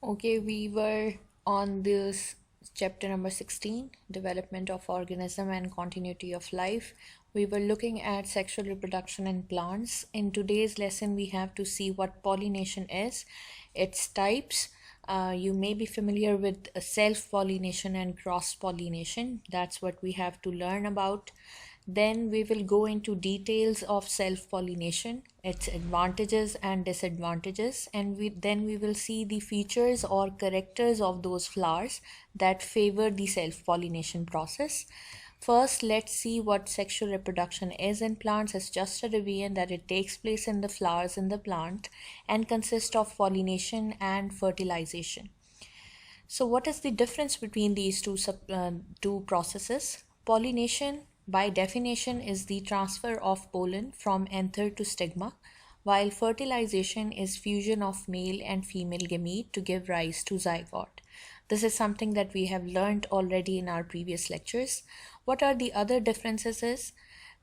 Okay, we were on this chapter number 16, development of organism and continuity of life. We were looking at sexual reproduction in plants. In today's lesson, we have to see what pollination is, its types. You may be familiar with self-pollination and cross-pollination. That's what we have to learn about. Then we will go into details of self-pollination, its advantages and disadvantages, and then we will see the features or characters of those flowers that favor the self-pollination process. First, let's see what sexual reproduction is in plants. It's just a revision that it takes place in the flowers in the plant and consists of pollination and fertilization. So what is the difference between these two processes? Pollination, by definition, is the transfer of pollen from anther to stigma, while fertilization is fusion of male and female gamete to give rise to zygote. This is something that we have learned already in our previous lectures. What are the other differences?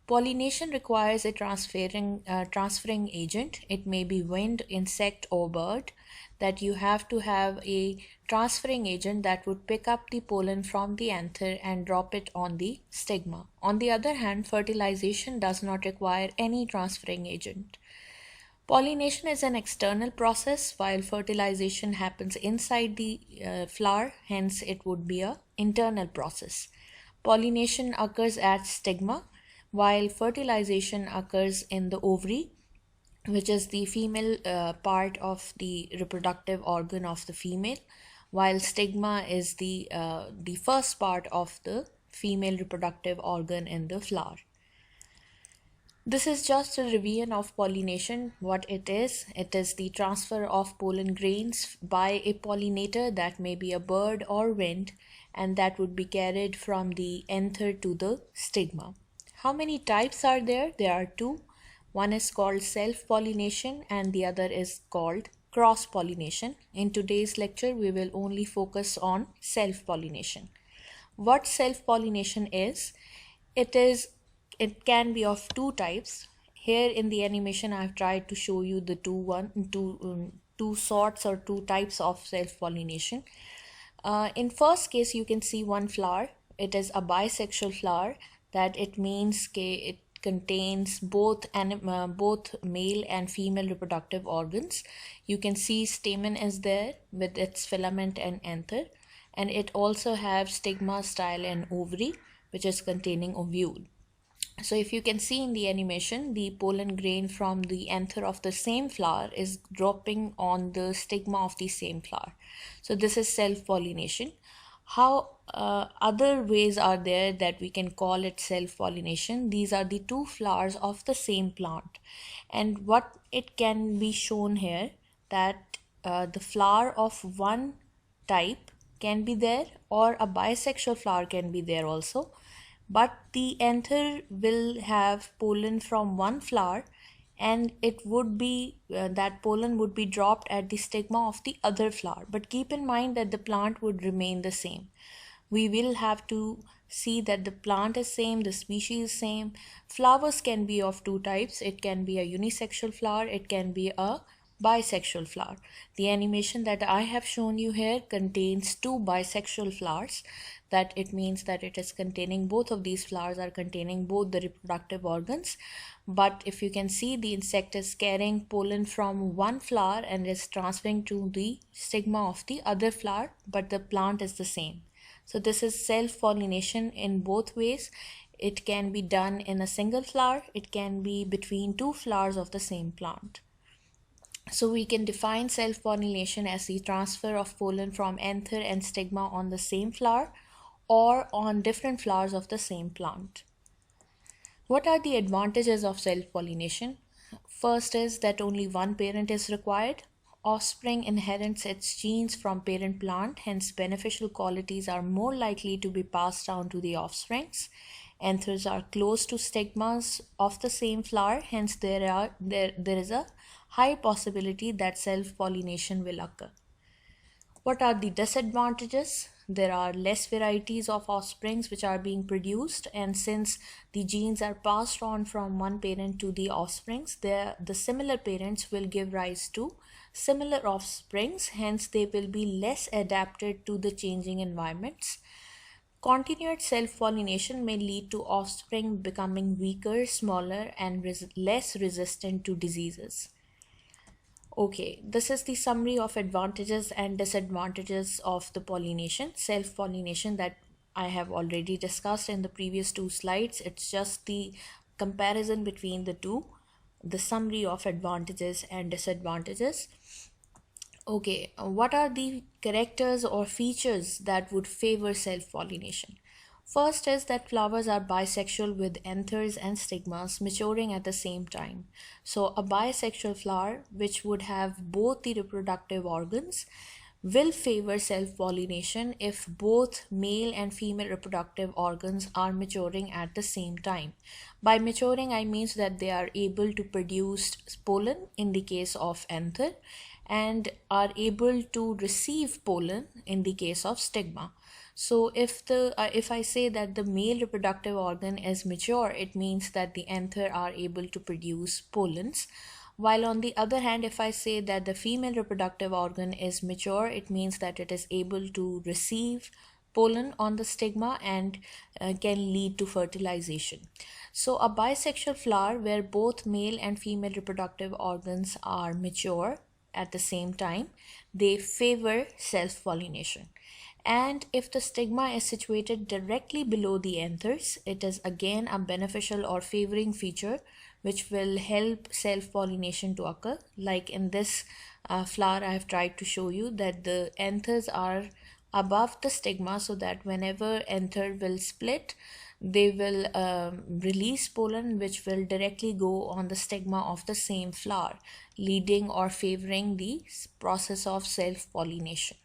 Pollination requires a transferring agent. It may be wind, insect, or bird. That you have to have a transferring agent that would pick up the pollen from the anther and drop it on the stigma. On the other hand, fertilization does not require any transferring agent. Pollination is an external process while fertilization happens inside the flower, hence it would be an internal process. Pollination occurs at stigma while fertilization occurs in the ovary, which is the female part of the reproductive organ of the female, while stigma is the first part of the female reproductive organ in the flower. This is just a revision of pollination. What it is the transfer of pollen grains by a pollinator, that may be a bird or wind, and that would be carried from the anther to the stigma. How many types are there? There are two. One is called self-pollination and the other is called cross-pollination. In today's lecture, we will only focus on self-pollination. What self-pollination is? It can be of two types. Here in the animation, I've tried to show you the two sorts or two types of self-pollination. In first case, you can see one flower. It is a bisexual flower. That it means it contains both male and female reproductive organs. You can see stamen is there with its filament and anther, and it also has stigma, style, and ovary, which is containing ovule. So if you can see in the animation, the pollen grain from the anther of the same flower is dropping on the stigma of the same flower. So this is self-pollination. How other ways are there that we can call it self-pollination? These are the two flowers of the same plant, and what it can be shown here that the flower of one type can be there, or a bisexual flower can be there also, but the anther will have pollen from one flower, and it would be that pollen would be dropped at the stigma of the other flower. But keep in mind that the plant would remain the same. We will have to see that the plant is same, the species is same. Flowers can be of two types. It can be a unisexual flower, it can be a bisexual flower. The animation that I have shown you here contains two bisexual flowers. That it means that it is containing, both of these flowers are containing both the reproductive organs. But if you can see, the insect is carrying pollen from one flower and is transferring to the stigma of the other flower, but the plant is the same. So this is self-pollination in both ways. It can be done in a single flower, it can be between two flowers of the same plant. So we can define self-pollination as the transfer of pollen from anther and stigma on the same flower or on different flowers of the same plant. What are the advantages of self-pollination? First is that only one parent is required. Offspring inherits its genes from parent plant, hence beneficial qualities are more likely to be passed down to the offsprings. Anthers are close to stigmas of the same flower, hence there is a high possibility that self-pollination will occur. What are the disadvantages? There are less varieties of offsprings which are being produced, and since the genes are passed on from one parent to the offsprings, the similar parents will give rise to similar offsprings, hence they will be less adapted to the changing environments. Continued self-pollination may lead to offspring becoming weaker, smaller, and less resistant to diseases. Okay, this is the summary of advantages and disadvantages of the pollination, self-pollination, that I have already discussed in the previous two slides. It's just the comparison between the two, the summary of advantages and disadvantages. Okay, what are the characters or features that would favor self-pollination? First is that flowers are bisexual with anthers and stigmas maturing at the same time. So a bisexual flower, which would have both the reproductive organs, will favor self-pollination if both male and female reproductive organs are maturing at the same time. By maturing, I mean that they are able to produce pollen in the case of anther and are able to receive pollen in the case of stigma. So if I say that the male reproductive organ is mature, it means that the anther are able to produce pollens. While on the other hand, if I say that the female reproductive organ is mature, it means that it is able to receive pollen on the stigma and can lead to fertilization. So a bisexual flower where both male and female reproductive organs are mature at the same time, they favor self-pollination. And if the stigma is situated directly below the anthers, it is again a beneficial or favoring feature which will help self-pollination to occur. Like in this flower, I have tried to show you that the anthers are above the stigma, so that whenever anther will split, they will release pollen which will directly go on the stigma of the same flower, leading or favoring the process of self-pollination.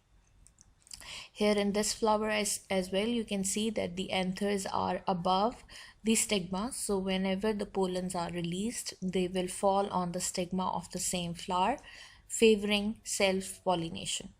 Here in this flower as well, you can see that the anthers are above the stigma. So whenever the pollens are released, they will fall on the stigma of the same flower, favoring self-pollination.